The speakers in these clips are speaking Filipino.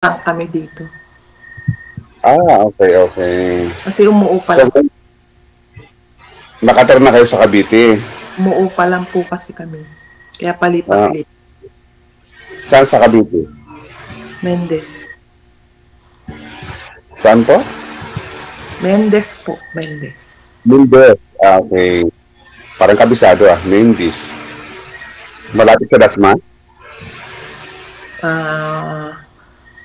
lang kami dito. Okay, okay. Kasi umuupa So, lang. nakatira na kayo sa Cavite. Umuupa lang po kasi kami. Kaya Ah, palipat-lipat. saan sa Cavite? Mendes. Saan po? Mendes po. Mendes. Mindez. Okay. Parang kabisado Mindez. Malapit sa Dasma?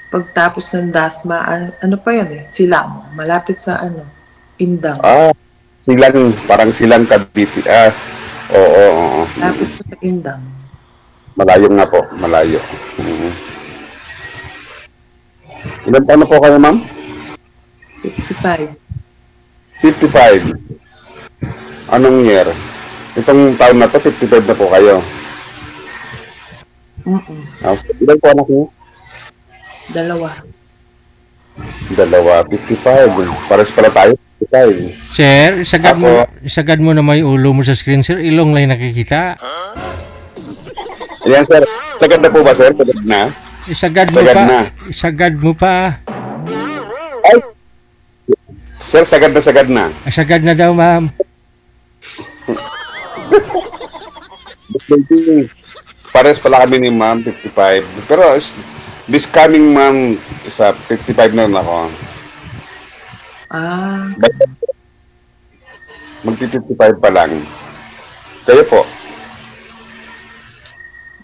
Pagtapos ng Dasma, ano pa yun Silang. Malapit sa Indang. Silang, parang silang Cavite. Oo. Malapit po sa Indang. Malayo nga po, malayo. Ilan taon na po kayo, ma'am? 55. 55. Anong year? Itong taon na to, 55 na po kayo. Okay. Ilan po anak niyo? Dalawa. 55. Pares pala tayo, 55. Sir, isagad mo na may ulo mo sa screen, sir. Ilong lang nakikita. Ayan, sir. Sagad na po ba, sir? Sagad na? Isagad mo pa. Ay! Sir, sagad na. Sagad na daw, ma'am. Pares pala kami ni ma'am, 55. Pero this coming ma'am, 55 na rin ako. Magti-55 pa lang. Kayo po?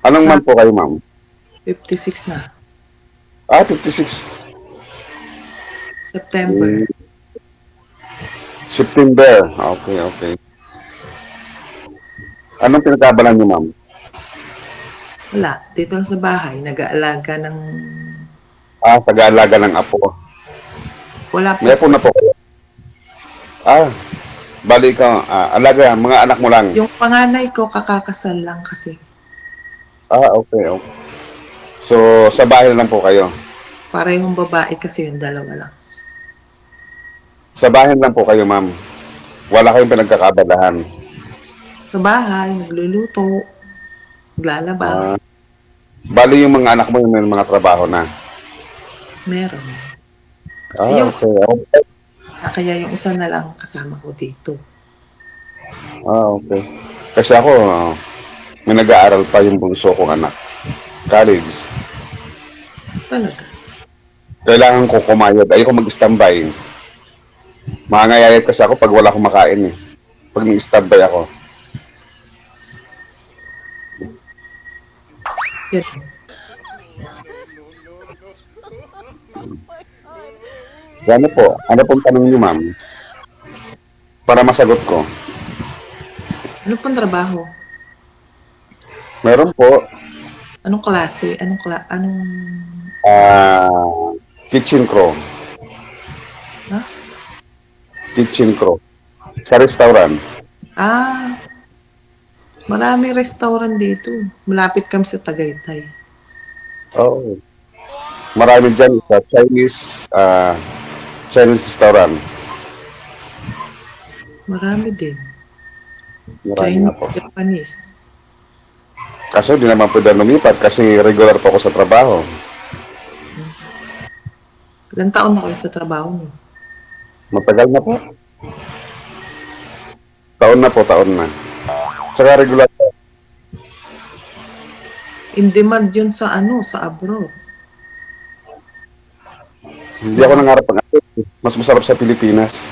Anong month po kayo, ma'am? 56 na. 56. September. September. Okay. Anong pinagkabalan niyo, ma'am? Wala. Dito lang sa bahay, nag-aalaga ng... Pag-aalaga ng apo. Wala po. May apo na po kayo? Bali ka, alaga, mga anak mo lang? Yung panganay ko, kakakasal lang kasi. Okay. So, sa bahay lang po kayo? Parehong babae kasi yung dalawa lang. Sa bahay lang po kayo, ma'am? Wala kayong pinagkakabalahan? Sa bahay, nagluluto, naglalaba. Bali yung mga anak mo yung may mga trabaho na? Meron. Okay. Kaya yung isa na lang kasama ko dito. Okay. Kasi ako, may nag-aaral pa yung bunso kong anak. College. Talaga? Kailangan ko kumayod. Ayoko mag-standby. Mangangayayat kasi ako pag wala akong makain eh. Pag nag-standby ako. Yan. Ano po? Ano pong tanong niyo, ma'am? Para masagot ko. Ano pong trabaho? Meron po. Anong klase? Kitchen crew. Kitchen crew. Sa restaurant. Maraming restaurant dito. Malapit kami sa Tagaytay. Marami dyan sa Chinese restaurant. Marami din. Marami na po. Japanese. Kaso di naman pwede lumipat kasi regular po ako sa trabaho. Ilang taon na kayo sa trabaho mo? Matagal na po. Taon na. Tsaka regular po. In demand yun sa abroad. Hindi ako nangarap ng mas masarap sa Pilipinas.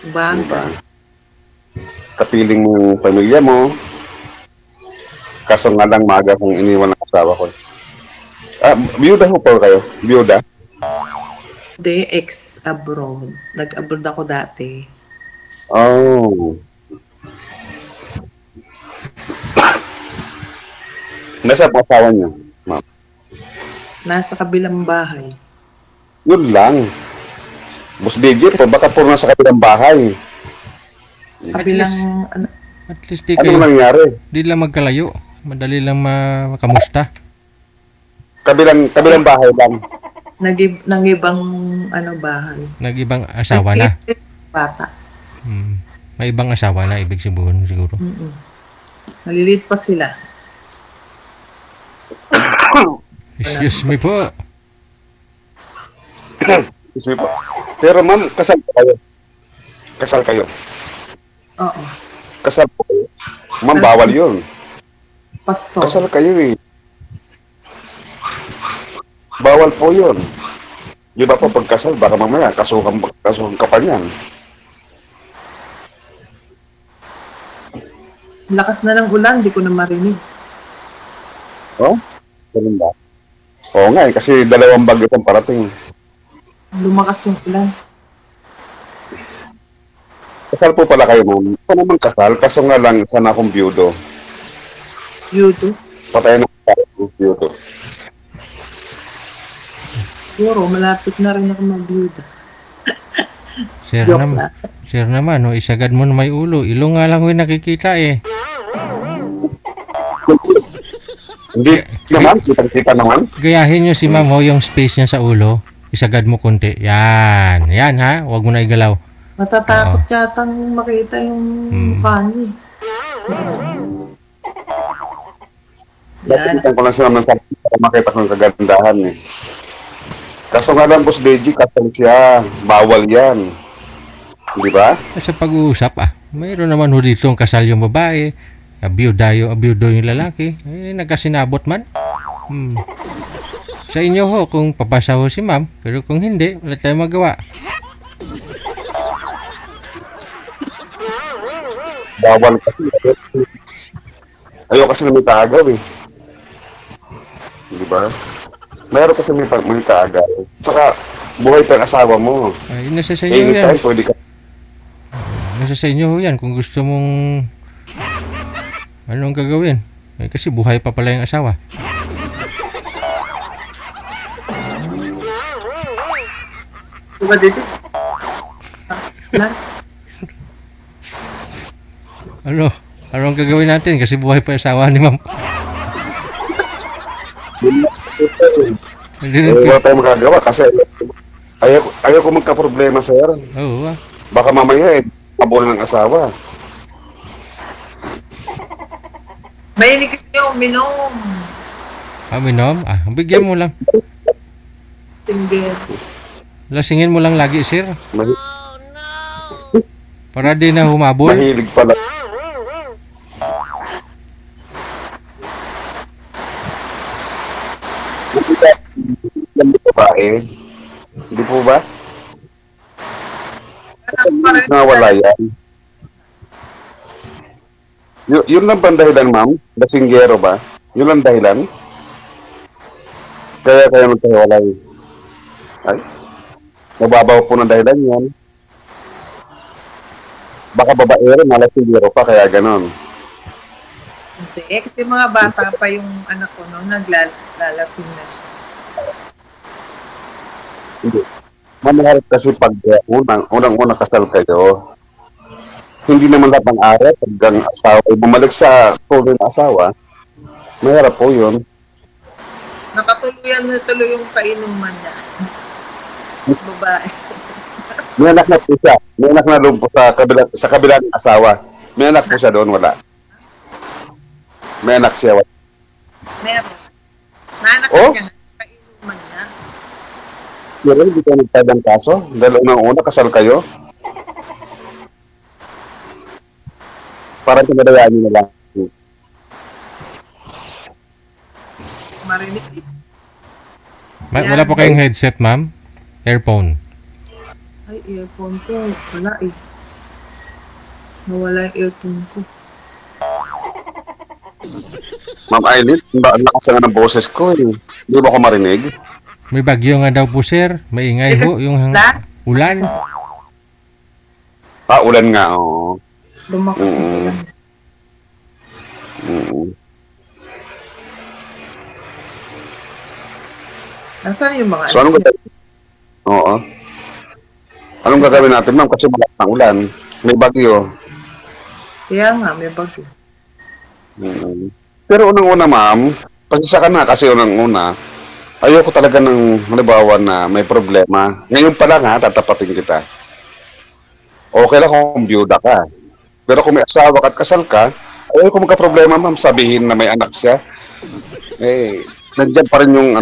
Diba? Kapiling mo yung pamilya mo. Kaso nga lang maaga kong iniwan ng asawa ko. Biyuda ho po kayo? Biyuda? Hindi, ex-abroad. Nag-abroad ako dati. Nasa po asawa niyo, ma'am? Nasa kabilang bahay. Yun lang. Boss DJ po, baka puro nasa kabilang bahay. Kabilang, At least di kayo, nangyari? Di lang magkalayo. Madali lang makamusta. Kabilang bahay lang. Nag-ibang bahay. Nag-ibang asawa na. Bata. May ibang asawa na, ibig sabihin siguro. Nalilit pa sila. Excuse me po. Excuse me po. Pero ma'am, kasal po kayo. Kasal kayo. Oo. Kasal po kayo. Ma'am, bawal yun. Pastor. Kasal kayo eh. Bawal po yun. Di ba po, pagkasal, baka mamaya, kasuhan ka pa niyan. Lakas na ng ulan, di ko na marinig. Oh? Ganun ba? Oo nga eh, kasi dalawang bagyo pang parating. Lumakas yung ulan. Kasal po pala kayo, ma'am. Ako naman kasal, kaso nga lang, sana akong biyudo. Yudo. Patay na akong biyudo. Siguro, malapit na rin ako mabiyuda. Sir Joke naman. lang. Sir naman, oh, isagad mo na may ulo. Ilong nga lang yung nakikita eh. Hindi naman, kita naman. Gayahin nyo si ma'am ho, yung space niya sa ulo. Isagad mo konti. Yan. Yan ha. Huwag mo na igalaw. Matatakot yata nung makita yung mukha niya. Yan. Nakikita ko lang sila ng sarili para makita ko yung kagandahan eh. Kaso nga lang, Boss Deji, kasal siya. Bawal yan. Di ba? Sa pag-uusap mayroon naman ho dito ang kasal yung babae. Abiyudo yung lalaki. Eh, nagkasinabot man. Sa inyo ho, kung papasa ho si ma'am. Pero kung hindi, wala tayong magawa. Bawal kasi. Ayaw kasi na may taagaw eh. Di ba? Meron kasi may taagaw. Saka, buhay pa yung asawa mo. Ay, nasa sa inyo yan. Anytime, pwede ka. Nasa sa inyo ho yan. Kung gusto mong anong gagawin. Eh, kasi buhay pa pala yung asawa. Diba dito? Lan. Anong gagawin natin? Kasi buhay pa yung asawa ni ma'am. Hindi rin Wala tayong magagawa kasi ayaw ko magka-problema, sir. Oo. Baka mamaya mabunan ng asawa. Mahilig kayo uminom. Minom? Bigyan mo lang. Single. Lasingin mo lang lagi, sir. Mahi- Para di na humabol. Mahilig pala. Yung babae, hindi po ba? Nawala yan. Yun lang ba ang dahilan, ma'am? Lasinggero ba? Yun lang dahilan? Kaya nagkahiwalay. Ay, mababaw po ng dahilan yan. Baka babae rin, lasinggero pa, kaya ganon. Hindi, kasi mga bata pa yung anak ko noon, naglalasing na siya. Hindi. Mamaharap kasi pag unang-unang kasal kayo, hindi naman lahat ng araw, paggang asawa, bumalik sa tunay na asawa, mahirap po yun. Nakatuluyan na tuloy yung kainuman niya. Babae. May anak na po siya. May anak na doon po sa kabila ng asawa. May anak po siya doon, wala. May anak siya, wala. Meron. Naanak Oh? niya, kainuman niya. Pero hindi kayo nagtadang kaso. Dahil unang-una, kasal kayo. Parang pinadayaan nyo na lang. Marinig. Wala po kayong headset, ma'am? Earphone. Ay, earphone ko. Wala eh. Nawala yung earphone ko. Ma'am Aileen, ang lakas nga ng boses ko eh. Hindi ba ako marinig? May bagyo nga daw po, sir. May ingay ho. Yung ulan. Ulan nga, oo. Lumakas yung ulan. Nasaan yung mga So, anong gagawin? Oo. Anong gagawin natin, ma'am? Kasi malakas ng ulan. May bagyo. Kaya nga, may bagyo. Pero unang-una, ma'am, pasisa ka na kasi unang-una, ayoko talaga ng halimbawa na may problema. Ngayon pa lang ha, tatapatin kita. Okay lang kung byuda ka. Pero kung may asawa ka at kasal ka, ayoko magka-problema, ma'am, sabihin na may anak siya. Eh, nandiyan pa rin yung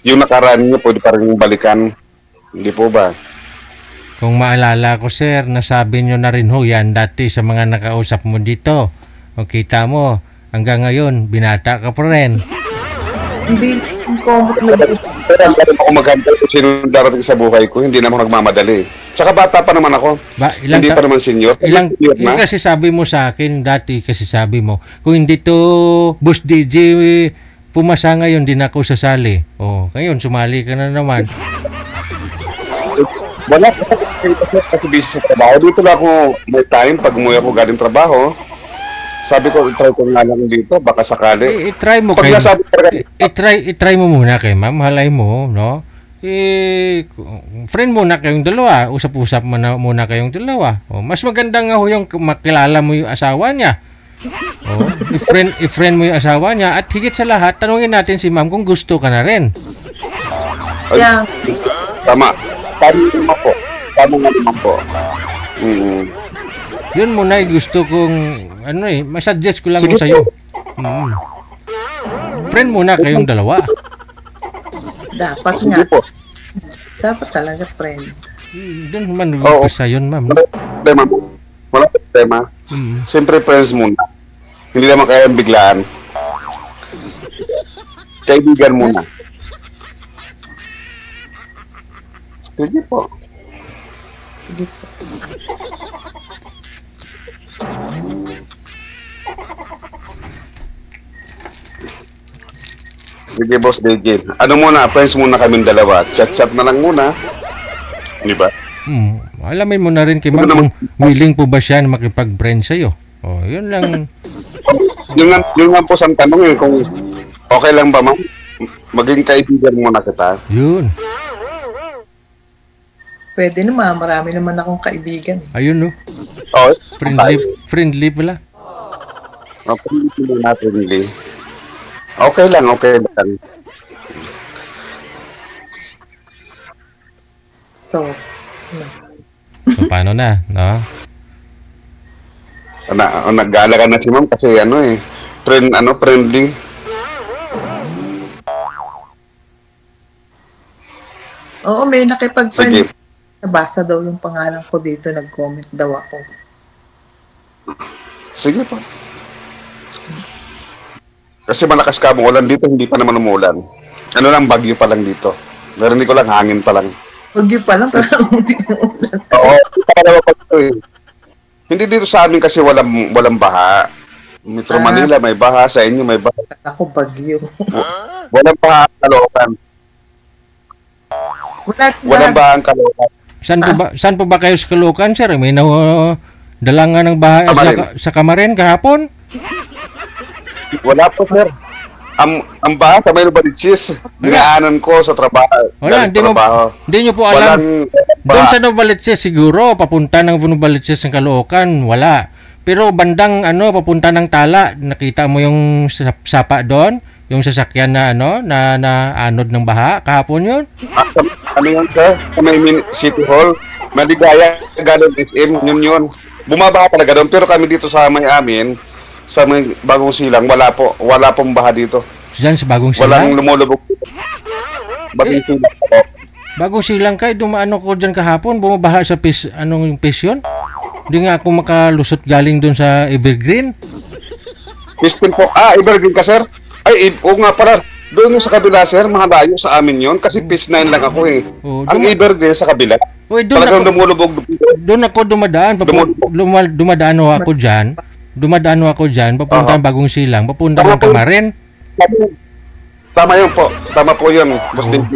yung nakaraan niyo, pwede pa rin yung balikan. Hindi po ba? Kung maalala ko, sir, nasabi nyo na rin ho yan dati sa mga nakausap mo dito. O kita mo, hanggang ngayon, binata ka pa rin. Hindi comment na Pero ang galing ako maghantay kung sino darating sa buhay ko, hindi naman ako nagmamadali. Tsaka bata pa naman ako. Hindi pa naman senior. Ilang kasi sabi mo sa akin, dati kasi sabi mo, kung hindi to Boss DJ pumasa ngayon, din ako sasali. O, ngayon, sumali ka na naman. Wala kasi busy sa trabaho. Dito lang ako may time pag umuwi ako galing trabaho. Sabi ko, i-try ko nga lang dito, baka sakali. I-try mo kayo. I-try mo muna kay ma'am, halay mo, no? Friend muna kayong dalawa, usap-usap muna kayong dalawa. O, mas maganda nga ho yung makilala mo yung asawa niya. O, i-friend mo yung asawa niya at higit sa lahat, tanungin natin si ma'am kung gusto ka na rin. Yeah. Tama. Tama naman po. Yun muna gusto kong masuggest ko lang sa iyo. Friend muna kayong dalawa. Dapat nga. Dapat talaga friend. Doon man lumipas sa yun, ma'am. Wala problema. Siyempre friends muna. Hindi naman kayang biglaan. Kaibigan muna. Sige po. Sige po. Sige, Boss DJ. Ano muna, friends muna kaming dalawa. Chat-chat na lang muna. Di ba? Alamin mo na rin kay ma'am kung willing po ba siya na makipag-friend sa'yo. O, yun lang. Yun nga po sa tanong kung okay lang ba, ma'am? Maging kaibigan muna kita. Yun. Pwede naman, marami naman akong kaibigan. Ayun, no? Oh, friendly pala. Friendly. Okay lang. So, paano na, no? Nag-aalaga na si ma'am kasi friendly. Oo, may nakipag-friend. Sige. Nabasa daw yung pangalan ko dito, nag-comment daw ako. Sige po. Kasi malakas ka mo ulan dito, hindi pa naman umulan. Ano lang, bagyo pa lang dito. Narinig ko lang, hangin pa lang. Bagyo pa lang, pero hindi umulan. Oo, hindi dito sa amin kasi walang baha. Metro Manila may baha, sa inyo may baha. Ako bagyo. Walang baha ang Caloocan. Walang baha ang Caloocan. Saan po ba kayo sa Caloocan, sir? May dalangan ng baha sa Kamarin kahapon? Wala po, sir. Ang baha sa may Novaliches, dinaanan ko sa trabaho. Wala, hindi nyo po alam. Doon sa Novaliches siguro, papunta ng Novaliches ng Caloocan, wala. Pero bandang papunta ng Tala, nakita mo yung sapa doon? Yung sasakyan na na anod ng baha kahapon yun? Ano yun, sir? Sa may City Hall, Maligaya, Gadon SM, yun. Bumabaha talaga doon, pero kami dito sa may amin, sa may Bagong Silang, wala pong baha dito. Diyan sa Bagong Silang? Walang lumulubog. Bagong Silang kayo, dumaan ko dyan kahapon, bumabaha sa yung piece yun? Hindi nga ako makalusot galing doon sa Evergreen. Pistin po, Evergreen ka, sir? Ay, oo nga pala. Doon yung sa kabila, sir, mga layo sa amin yun. Kasi Piece 9 lang ako eh. Ang Evergreen sa kabila. Talagang lumulubog. Doon ako dumadaan. Dumadaan ako dyan. Papunta ng Bagong Silang. Papunta ng Kamarin. Tama yun po. Tama po yun. Muslim.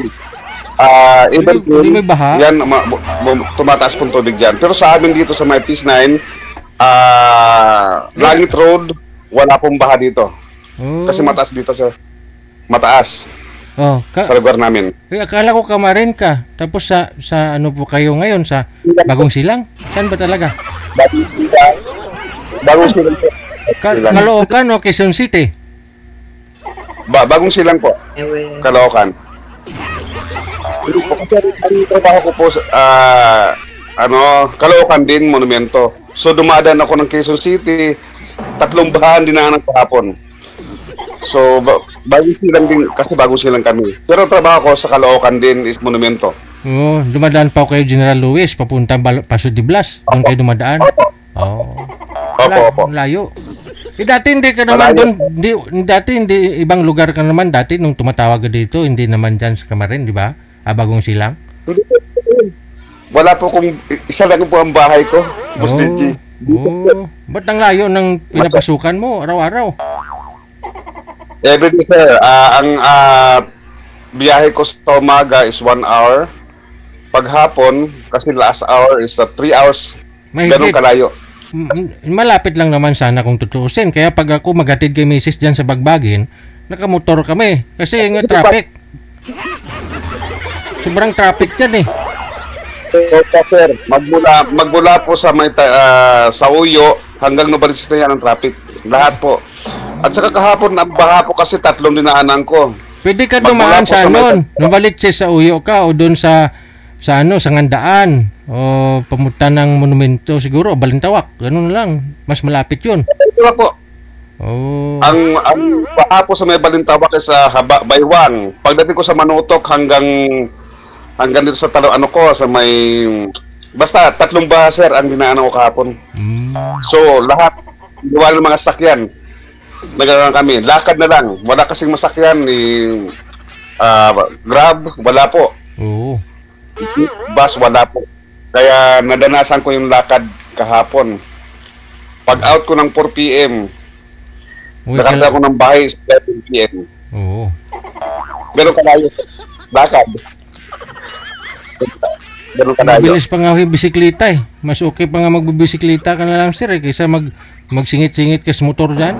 Evergreen, may baha. Yan, tumataas pong tubig dyan. Pero sa amin dito sa may Piece 9, Langit Road, wala pong baha dito. Kasi mataas dito, sir. Mataas. Sa lugar namin. Akala ko Kamarin ka. Tapos sa ano po kayo ngayon? Sa Bagong Silang? Saan ba talaga? Bagong Silang po. Caloocan o Quezon City? Bagong Silang po. Caloocan. Ang trabaho ko po Caloocan din, monumento. So dumadaan ako ng Quezon City, 3 bahaan dinaanan kahapon. So, bago silang din, kasi bago silang kami. Pero trabaho ko sa Caloocan din is monumento. Oo, dumadaan pa kayo General Luis, papunta Paso de Blas. Doon kayo dumadaan. Opo. Layo. Dati hindi ka naman doon, dati hindi ibang lugar ka naman dati nung tumatawag ka dito, hindi naman dyan sa Kamarin, di ba? Bagong Silang. Wala po kung isa lang po ang bahay ko. Boss DJ. Ba't ang layo ng pinapasukan mo araw-araw? Everyday sir, ang biyahe ko sa umaga is 1 hour. Paghapon, kasi last hour is 3 hours. Ganun kalayo. Malapit lang naman sana kung tutuusin. Kaya pag ako maghatid kay Mrs. dyan sa Bagbagin, nakamotor kami. Kasi nga traffic. Sobrang traffic dyan eh. Sir, magmula po sa sa Uyo hanggang Novaliches na yan ang traffic. Lahat po. At saka kahapon, ang baha po kasi 3 dinaanan ko. Pwede ka dumaan sa Novaliches sa Uyo ka o doon sa Ngandaan o pamunta ng monumento siguro o Balintawak. Ganun lang. Mas malapit yun. Ito po. Ang baha po sa may Balintawak is baywang. Pagdating ko sa Manutok hanggang dito sa sa may basta 3 baha sir ang dinaanan ko kahapon. So lahat wala ng mga sakyan. Nagagawa kami. Lakad na lang. Wala kasing masakyan ni Grab, wala po. Oo. Bus, wala po. Kaya nadanasan ko yung lakad kahapon. Pag out ko ng 4 p.m. nakarating ako ng bahay sa 7 p.m. Oo. Ganun kalayo. Lakad. Ganun kalayo. Mabilis pa nga yung bisikleta eh. Mas okay pa nga magbibisikleta ka na lang sir eh, kaysa magsingit-singit ka sa motor dyan,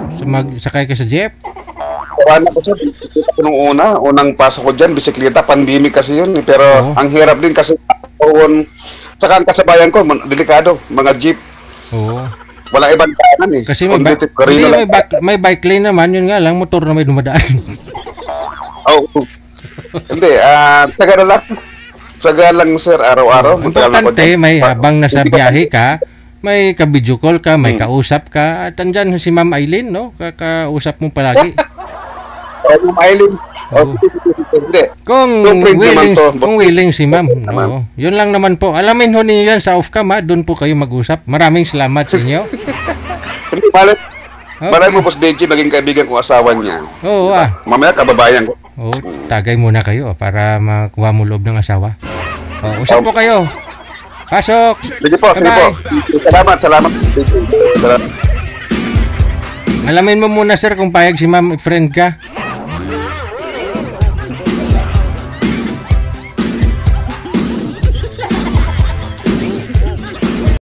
sakay ka sa jeep. Wala ko sir, unang pasok ko dyan, bisikleta, pandemic kasi yun. Pero ang hirap din kasi saka ang kasabayan ko, delikado, mga jeep. Oo. Wala ibang daanan eh. Kasi may bike lane naman, yun nga lang, motor na may dumadaan. Hindi, tsaga lang sir, araw-araw. Importante, may habang nasa biyahe ka, may ka-video call ka, may kausap ka, at andyan si Ma'am Aileen, no? Kakausap mo palagi. Ma'am Aileen. Kung willing si Ma'am. No. Yun lang naman po. Alamin ho niyo yan sa off-cam ha. Doon po kayo mag-usap. Maraming salamat sa inyo. Maraming mo po si DJ, naging kaibigan kong asawa niya. Oo Mamaya kababayan ko. Tagay muna kayo para makuha mo loob ng asawa. Usap po kayo. Pasok. Sige po. Salamat. Alamin mo muna sir kung payag si Ma'am, friend ka.